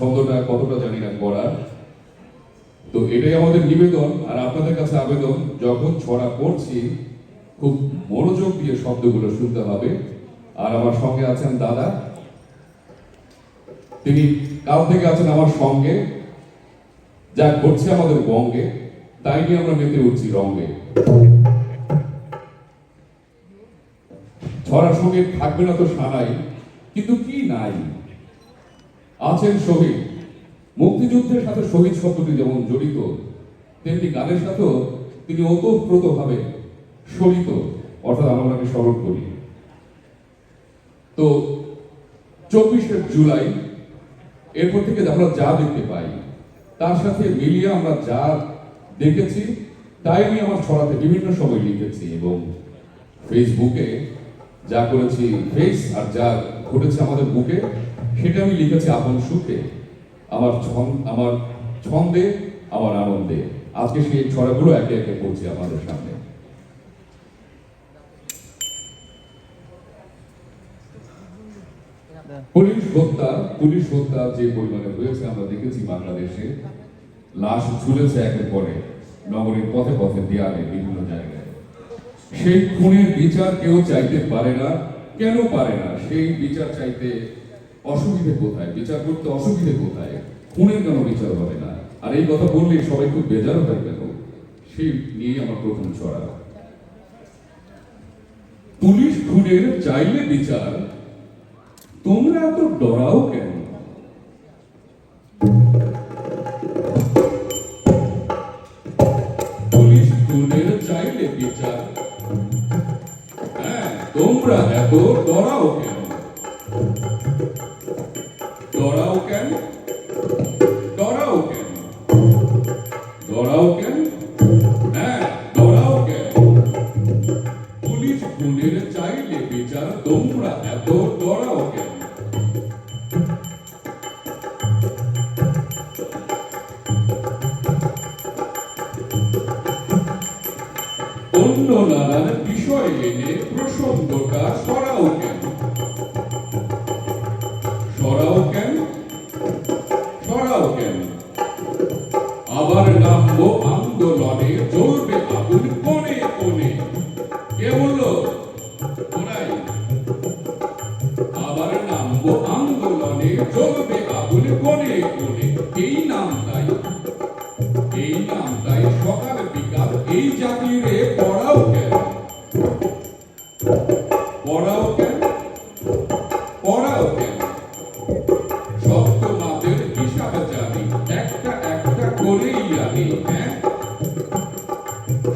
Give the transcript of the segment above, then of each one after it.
শব্দটা কতটা জানি না করার। তো এটাই আমাদের নিবেদন আর আপনাদের কাছে আবেদন, যখন ছড়া পড়ছি খুব মনোযোগ দিয়ে শব্দগুলো শুনতে হবে। আর আমার সঙ্গে আছেন দাদা, তিনি কাল থেকে আছেন আমার সঙ্গে। যা ঘটছে আমাদের বঙ্গে তাই নিয়ে আমরা মেতে উঠছি রঙ্গে। ছড়ার সঙ্গে থাকবে না তো সানাই, কিন্তু কি নাই, আছেন শহীদ। মুক্তিযুদ্ধের সাথে শহীদ শব্দটি যেমন জড়িত, তেমনি গানের সাথেও তিনি ওতপ্রোতভাবে শরিত, অর্থাৎ আমরা ওনাকে স্মরণ করি। তো 24শে জুলাই এরপর থেকে আমরা যা দেখতে পাই তার সাথে মিলিয়ে আমরা যা দেখেছি তাই আমি আমার ছড়াতে বিভিন্ন সময় লিখেছি, এবং ফেসবুকে যা করেছি ফেস আর যা ঘটেছে আমাদের বুকে সেটা আমি লিখেছি আপন সুখে, আমার ছন্দে, আমার আনন্দে। আজকে সেই ছড়াগুলো একে একে পড়ছি আমাদের সামনে। পুলিশ হত্যা যে পরিমাণে হয়েছে আমরা দেখেছি বাংলাদেশে, লাশ ঝুলেছে একের পরে নগরীর পথে পথে, দেয়ালে, বিভিন্ন জায়গায়। সেই খুনের বিচার কেউ চাইতে পারে না। কেন পারে না? সেই বিচার চাইতে অসুবিধে কোথায়? বিচার করতে অসুবিধে কোথায়? খুনের কেন বিচার হবে না? আর এই কথা বললে সবাই খুব বেজার হয়ে গেল। সেই নিয়ে আমার প্রথম ছড়া। পুলিশ খুনের চাইলে বিচার, তোমরা এত ডরাও কেন? পুলিশ খুনের চাইলে বিচার, হ্যাঁ, তোমরা এত ডরাও কেন? ডরাও কেন? ডরাও কেন? ডরাও কেন? হ্যাঁ, ডরাও কেন? পুলিশ খুনের চাইলে বিচার, তোমরা এত ডরাও কেন? অন্য নানান বিষয় এনে প্রসঙ্গটা সরাও কেন? সরাও কেন? সরাও কেন? আবার নামবো আন্দোলনে, জ্বলবে আগুন কোণে কোণে। কে বললো? ওরাই। আবার নামবো আন্দোলনে, জ্বলবে আগুন কোণে কোণে। এই নামটাই সকাল বিকাল এই জাতিরে পড়াও কেন? পড়াও কেন? পড়াও কেন? সব তোমাদের হিসাব জানি, একটা একটা করেই আনি। হ্যাঁ,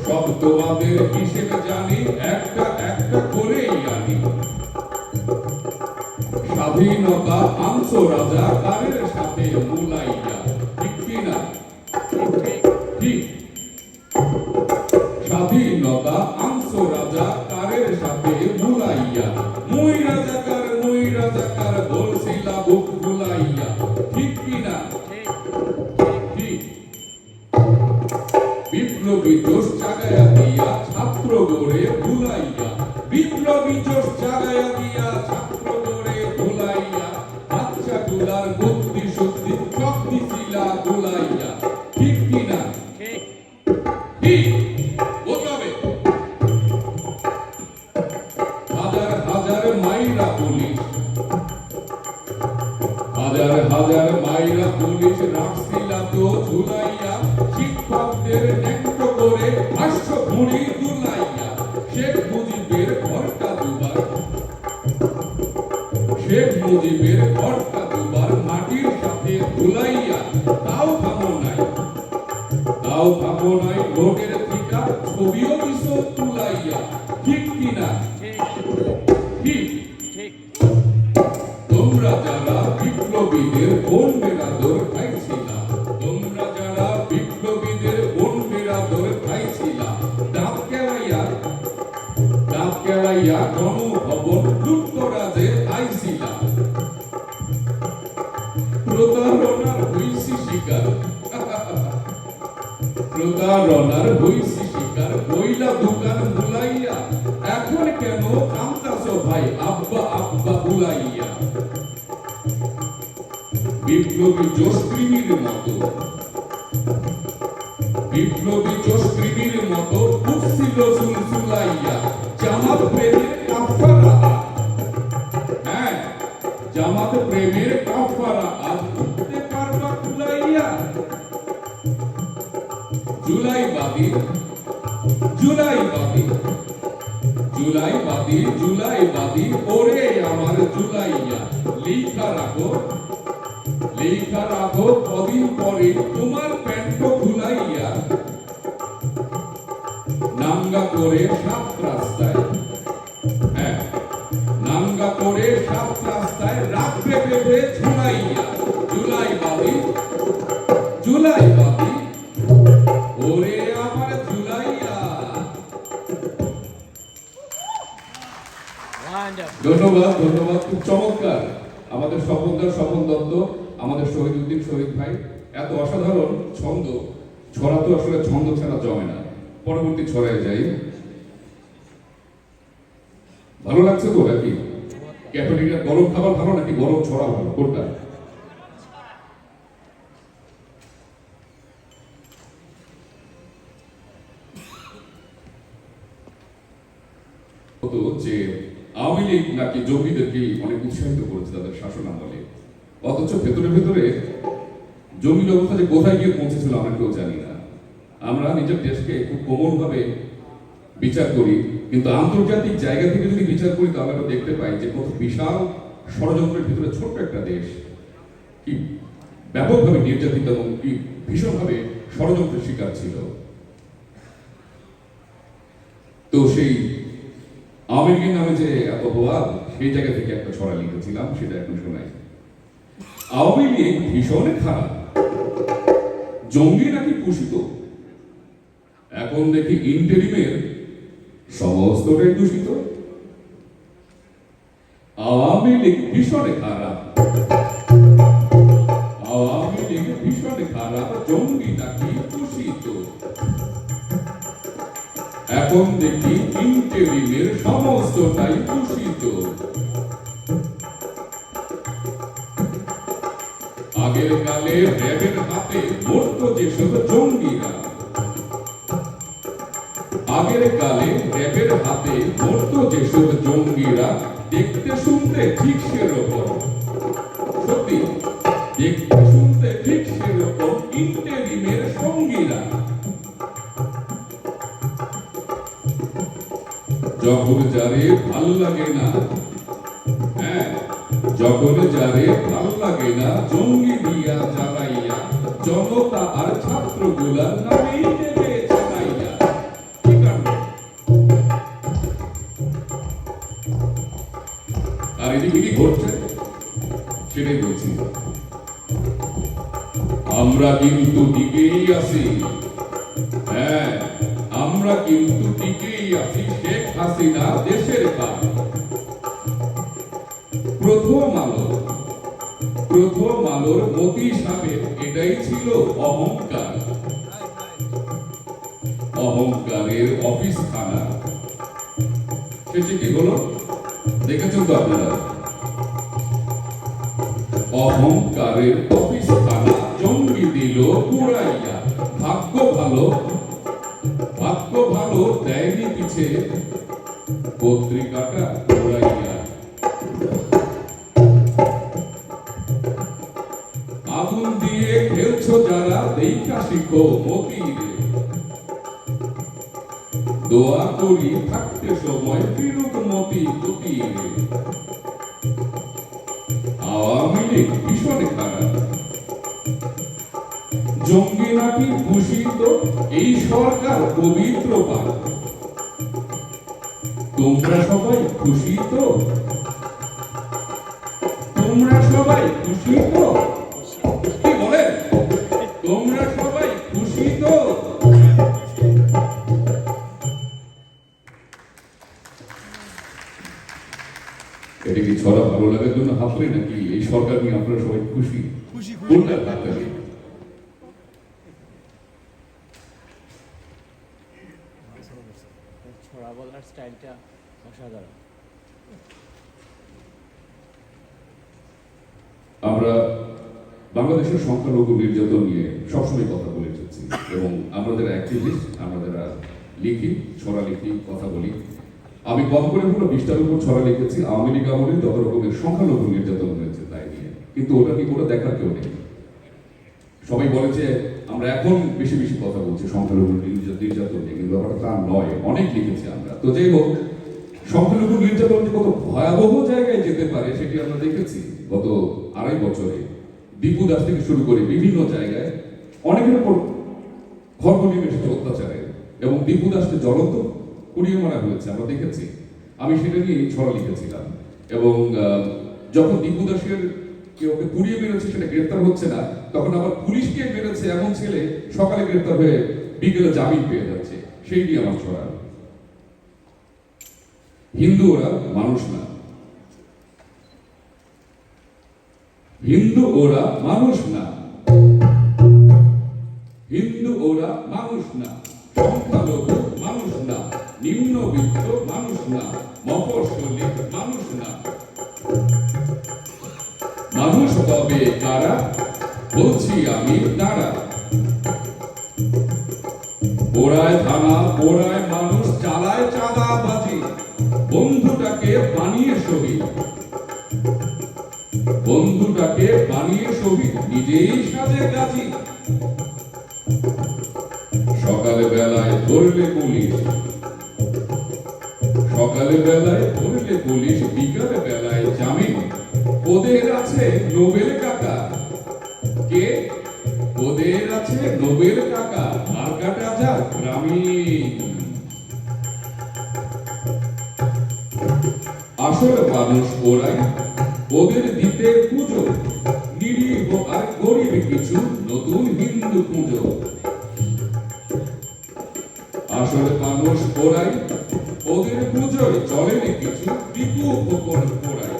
সব তোমাদের হিসেব জানি, একটা একটা করেই আনি। স্বাধীনতা আনছো রাজা কারের সাথে মুলাইয়া, ঠিক কিনা? ঠিক। স্বাধীনতা আনছো রাজা কারের সাথে মুলাইয়া, মুই রাজাকার বলছিলা বুক ভুলাইয়া, ঠিক কিনা? ঠিক। বিপ্লবী জোশ জাগায়া দিয়া ছাত্র গড়ে ভুলাইয়া, বিপ্লবী জোশ জাগায়া দিয়া ছাত্র গড়ে ভুলাইয়া, বাচ্চা গুলার বুদ্ধি শক্তি শক্তি ছিলা ভুলাইয়া, ঠিক কিনা? ঠিক। বলবে হাজার হাজার মাইরা পুলিশ, হাজার হাজার মাইরা পুলিশ রাখছিলা তো ঝুলাইয়া, শিক্ষকদের ন্যাংট করে ভাষ্য ভুঁড়ি দুলাইয়া। শেখ মুজিবের ঘরটা দুবার, শেখ মুজিবের ঘরটা দুবার মাটির সাথে ধুলাইয়া, তাও থামো নাই, তাও থামো নাই ভোটের ঠিকা ছবিও দিছো তুলাইয়া, ঠিক কিনা? ঠিক। তোমরা যারা বিপ্লবীদের বোন বেরাদর খাইছিলা, তোমরা যারা বিপ্লবীদের বোন বেরাদর খাইছিলা, দাঁত কেলাইয়া গণভবন লুটতরাজে আইছিলা। প্রতারণার হইছি শিকার, প্রতারণার হইছি শিকার, বইলা দোকান বুলাইয়া। এখন কেন কামতাছো ভাই আব্বা আব্বা বুলাইয়া? বিপ্লবী জোশ কৃমির মতো, বিপ্লবী জোশ কৃমির মতো উঠছিল সুলসুলাইয়া জামাত প্রেমের কাফারা। হ্যাঁ, জামাত প্রেমের কাফারা আজ উঠতে পারবা কুলাইয়া। জুলাইবাদী, জুলাইবাদী, জুলাইবাদী, জুলাইবাদী ওরে আমার জুলাইয়া। লেখা রাখো, লেখা রাখো কদিন পরে তোমার প্যান্ট খুলাইয়া। নাঙ্গা করে সাত রাস্তায়, হ্যাঁ নাঙ্গা করে সাত রাস্তায় রাখবে বেঁধে ঝুলাইয়া। জুলাইবাদী, জুলাইবাদী ওরে আমার জুলাইয়া। ধন্যবাদ, ধন্যবাদ, খুব চমৎকার। আমাদের স্বপনদার, স্বপন দত্ত, আমাদের শহীদ উদ্দিন শহীদ ভাই, এত অসাধারণ ছন্দ। ছড়া তো আসলে ছন্দ ছাড়া জমে না। পরবর্তী ছড়ায় যাই। ভালো লাগছে তো নাকি? ক্যাফেটেরিয়া গরম খাবার ভালো নাকি গরম ছড়া ভালো, কোনটা? যে আওয়ামী লীগ নাকি জঙ্গিদেরকে অনেক উৎসাহিত করেছে তাদের শাসন আমলে, অথচ ভেতরে ভেতরে জঙ্গি অবস্থা যে কোথায় গিয়ে পৌঁছেছিল আমরা কেউ জানি না। আমরা নিজের দেশকে খুব কোমলভাবে বিচার করি, কিন্তু আন্তর্জাতিক জায়গা থেকে যদি বিচার করি তাহলে আমরা দেখতে পাই যে কত বিশাল ষড়যন্ত্রের ভিতরে ছোট্ট একটা দেশ কি ব্যাপকভাবে নির্যাতিত এবং কি ভীষণভাবে ষড়যন্ত্রের শিকার ছিল। তো সেই আওয়ামী লীগের নামে যে এত অপবাদ, সেই জায়গা থেকে একটা ছড়া লিখেছিলাম, সেটা এখন শোনাই। আওয়ামী লীগ ভীষণ খারাপ, জঙ্গি নাকি কুষিত, এখন দেখি ইন্টেরিমের সমস্তটাই দূষিত। আওয়ামী লীগ ভীষণ খারাপ, আওয়ামী লীগ ভীষণ খারাপ, জঙ্গি নাকি কুষিত, এখন দেখি ইন্টেরিমের সমস্তটাই দূষিত। আগের কালে র্যাবের হাতে মরত যেসব জঙ্গিরা, আগের কালে র্যাবের হাতে মরত যেসব জঙ্গিরা, দেখতে শুনতে ঠিক সেরকম, সত্যি দেখতে শুনতে ঠিক সেরকম ইন্টেরিমের সঙ্গীরা। যখন যারে ভাল লাগে না, হ্যাঁ যখন যারে ভাল লাগে না, জঙ্গি দিয়া জ্বালাইয়া জনতা আর ছাত্রগুলার নামেই দেবে চালাইয়া। কি কারণ? আর এদিকে কি ঘটছে সেটাই বলছি। আমরা কিন্তু টিকেই আছি, হ্যাঁ আমরা কিন্তু টিকেই আছি। শেখ হাসিনা দেশের কাজ। প্রথম আলো, প্রথম আলোর মতি সাহেব এটাই ছিল অহংকার, অহংকারের অফিস খানা। শেষে কি হলো দেখেছেন তো আপনারা? অহংকারের অফিস খানা জঙ্গি দিল পুরাইয়া। ভাগ্য ভালো, ভাগ্য ভালো দেয়নি পিছে পত্রিকাটা পুরাইয়া। আগুন দিয়ে খেলছো যারা, দেখা শিখো মতিরে। দোয়া করি থাকতে সময় ফিরুক মতি গতিরে। আওয়ামী লীগ ভীষণ খারাপ, জঙ্গি নাকি ঘোষিত, এই সরকার পবিত্র পাক। তোমরা সবাই খুশি তো? তোমরা সবাই খুশি তো? কি বলে? তোমরা সবাই খুশি তো? এটা কি ছড়া ভালো লাগার জন্য হাতলে নাকি এই সরকার নিয়ে আপনারা সবাই খুশি? কোনটা হাতলে? ছড়া বলার স্টাইলটা অসাধারণ। আমরা বাংলাদেশের সংখ্যালঘু নির্যাতন নিয়ে সবসময় কথা বলে এসেছি এবং আমরা যারা অ্যাক্টিভিস্ট, আমরা যারা লিখি, ছড়া লিখি, কথা বলি, আমি কম করে হলো 20টার উপর ছড়া লিখেছি আওয়ামী লীগ আমলে যত রকমের সংখ্যালঘু নির্যাতন হয়েছে তাই নিয়ে। কিন্তু ওটা কি করে দেখার কেউ নেই। সবাই বলে যে আমরা এখন বেশি বেশি কথা বলছি সংখ্যালঘু নির্যাতন নিয়ে, কিন্তু ব্যাপারটা তা নয়, অনেক লিখেছি আমরা। তো যাই হোক, সংখ্যালঘু নির্যাতন যে কত ভয়াবহ জায়গায় যেতে পারে সেটি আমরা দেখেছি গত 2.5 বছরে। দীপু দাস থেকে শুরু করে বিভিন্ন জায়গায় অনেকের উপর খর্ব নেমে এসেছে অত্যাচারে, এবং দীপু দাসকে জ্বলন্ত পুড়িয়ে মারা হয়েছে, আমরা দেখেছি। আমি সেটা নিয়ে ছড়া লিখেছিলাম। এবং যখন দীপু দাসের ওকে পুড়িয়ে মেরেছে সেটা গ্রেফতার হচ্ছে না, তখন আবার পুলিশকে মেরেছে এমন ছেলে সকালে গ্রেফতার হয়ে বিকেলে জামিন পেয়ে যাচ্ছে, সেই নিয়ে আমার ছড়া। হিন্দু ওরা মানুষ না, হিন্দু ওরা মানুষ না, হিন্দু ওরা মানুষ না, সংখ্যালঘু মানুষ না, নিম্নবিত্ত মানুষ না, মফস্বলী মানুষ না। মানুষ তবে কারা, বলছি আমি তারা। পোড়ায় থানা, পোড়ায় মানুষ, চালায় চাঁদাবাজি, বন্ধুটাকে বানিয়ে শহীদ, বন্ধুটাকে বানিয়ে শহীদ, নিজেই সাজে গাজী। সকালে বেলায় ধরলে পুলিশ, সকালে বেলায় ধরলে পুলিশ, বিকালে বেলায় জামিন। ওদের আছে নোবেল কাকা, কে? ওদের আছে নোবেল কাকা, মার্কাটা যা গ্রামীণ। আসল মানুষ ওরাই, ওদের দিতে পুজো, নিরীহ আর গরিব কিছু নতুন হিন্দু পুজো। আসল মানুষ ওরাই, ওদের পুজোয় চলেনি কিছু দীপু গোপন পোড়াই।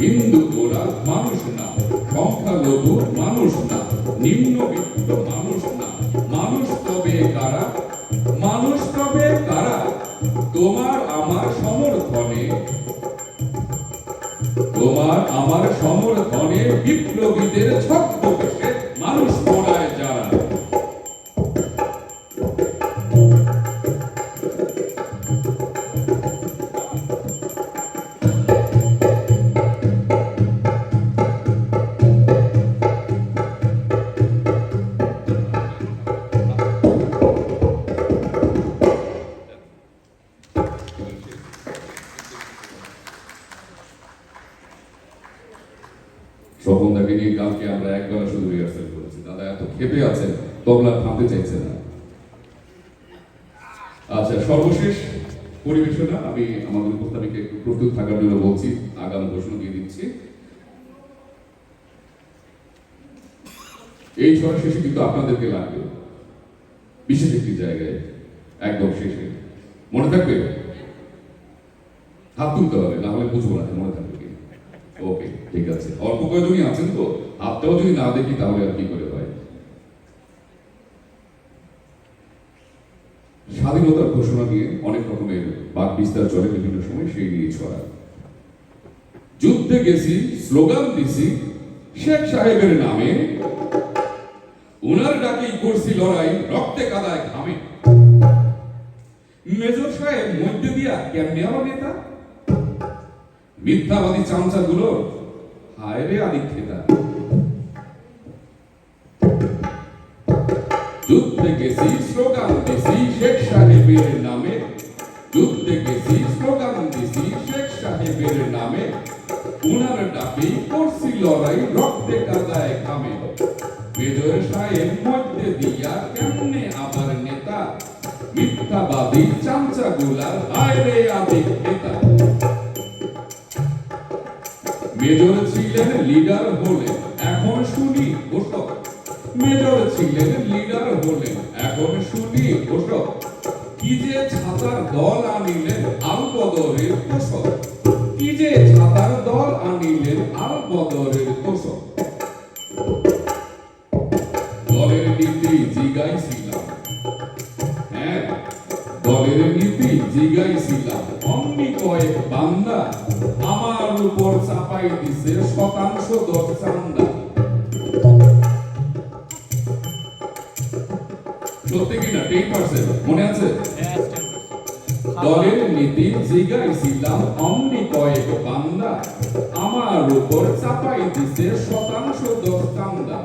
হিন্দু ওরা মানুষ না, সংখ্যালঘু মানুষ না, নিম্নবিত্ত মানুষ না। মানুষ তবে কারা, মানুষ তবে কারা? তোমার আমার সমর্থনে, তোমার আমার সমর্থনে বিপ্লবীদের ছদ্মবেশে মানুষ পোড়ায় যারা। স্বপন দাকে নিয়ে কালকে আমরা একবার শুধু রিহার্সাল করেছি, দাদা এত ক্ষেপে আছেন তবলা থামতে চাইছে না। আচ্ছা, সর্বশেষ পরিবেশনা আমি আমাদের উপস্থাপিকা একটু প্রস্তুত থাকার জন্য বলছি, আগাম ঘোষণা দিয়ে দিচ্ছি। এই ছড়া শেষে কিন্তু আপনাদেরকে লাগবে বিশেষ একটি জায়গায়, একদম শেষে মনে থাকবে, হাত তুলতে হবে, না হলে বুঝবো না মনে থাকবে কি। ওকে, ঠিক আছে। অল্প কয়েকজনই আছেন তো, হাতটাও যদি না দেখি তাহলে আর কি করে হয়। স্বাধীনতার ঘোষণা নিয়ে অনেক রকমের বাক বিস্তার চলে বিভিন্ন সময়, সেই নিয়ে ছড়া। যুদ্ধে গেছি, স্লোগান দিছি শেখ সাহেবের নামে, উনার ডাকেই করছি লড়াই, রক্তে কাদায় ঘামে। মেজর সাহেব মধ্যে দিয়া কেমনে আমার নেতা, মিথ্যাবাদী চামচাগুলো হায় রে আদিক্ষেতা। যুদ্ধে গেছি, স্লোগান দিছি শেখ সাহেবের নামে, যুদ্ধে গেছি, স্লোগান দিছি শেখ সাহেবের নামে, উনার ডাকেই করছি লড়াই, রক্তে কাদায় ঘামে। মেজর সাহেব মধ্যে দিয়া কেমনে আবার নেতা, মিথ্যাবাদী চামচাগুলার হায় রে আদিক্ষেতা। মেজর ছিলেন লিডার হলেন, এখন শুনি ঘোষক। মেজর ছিলেন লিডার হলেন, এখন শুনি ঘোষক। কি যে ছাতার দল আনিলেন আল বদরের তোষক, কি যে ছাতার দল আনিলেন আল বদরের তোষক। দলের নীতি জিগাইছিলাম, হ্যাঁ দলের নীতি জিগাইছিলাম অমনি কয়েক বান্দা আমার উপর চাপাই দিছে শতাংশ 10 চান্দা। সত্যি কিনা 10% মনে আছে? হ্যাঁ, দলের নীতি জিগাইছিলাম অমনি কয়েক বান্দা আমার উপর চাপাই দিছে শতাংশ 10 চান্দা।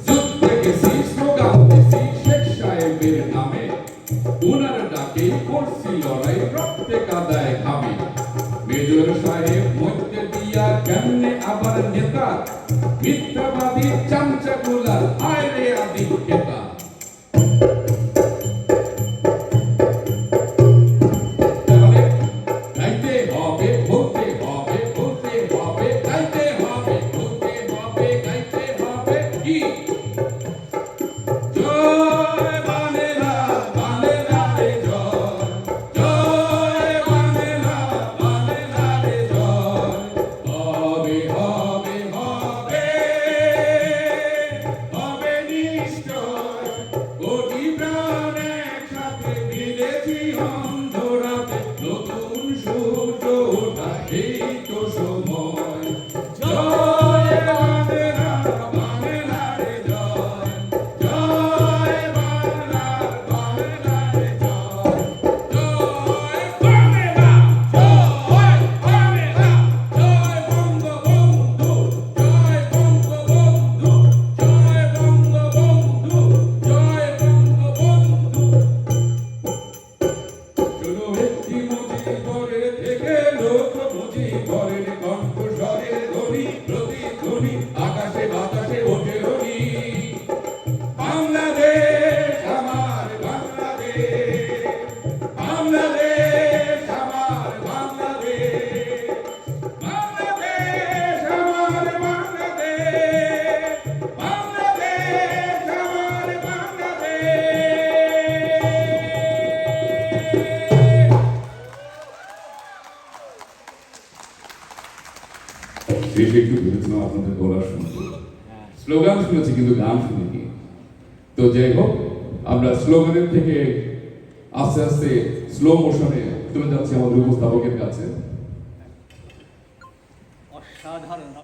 যুদ্ধে গেছি স্লোগান দিছি শেখ সাহেবের নামে উনার ডাকে করছি লড়াই রক্তে কাদায় ঘামে। মেজর সাহেব মধ্যে দিয়া কেমনে আবার নেতা মিথ্যাবাদী চামচাগুলা আয় রে আদি খেতা। তাহলে গাইতে হবে বলতে হবে বলতে হবে গাইতে হবে বলতে হবে গাইতে হবে কি জয় বাংলা বাংলা রে জয় জয় বাংলা বাংলা রে জয়। হবে হবে হবে হবে নিশ্চয় কোটি প্রাণ একসাথে মিলেছি অন্ধরাতে নতুন সূর্য ওঠা এই তো সময়। জয় বাংলা বাংলা রে জয় জয় বাংলা বাংলা রে জয় জয় বাংলা জয় বাংলা জয় বঙ্গবন্ধু জয় বঙ্গবন্ধু জয় বঙ্গবন্ধু জয় বঙ্গবন্ধু। শুধু একটি মুজিবরের থেকে লোক মুজিবরের কণ্ঠস্বরের ধ্বনি প্রতিধ্বনি আকাশে বাতাসে ওঠে ধ্বনি। বাংলাদেশ আমার বাংলাদেশ বাংলাদেশ আমার বাংলাদেশ বাংলাদেশ আমার বাংলাদেশ বাংলাদেশ আমার বাংলাদেশ। শেষে একটু ভেবেছিলাম আপনাদের গলা শুনবো, স্লোগান শুনেছি কিন্তু গান শুনিনি। তো যাই হোক, আমরা স্লোগানের থেকে আস্তে আস্তে স্লো মোশনে চলে যাচ্ছি আমাদের উপস্থাপকের কাছে।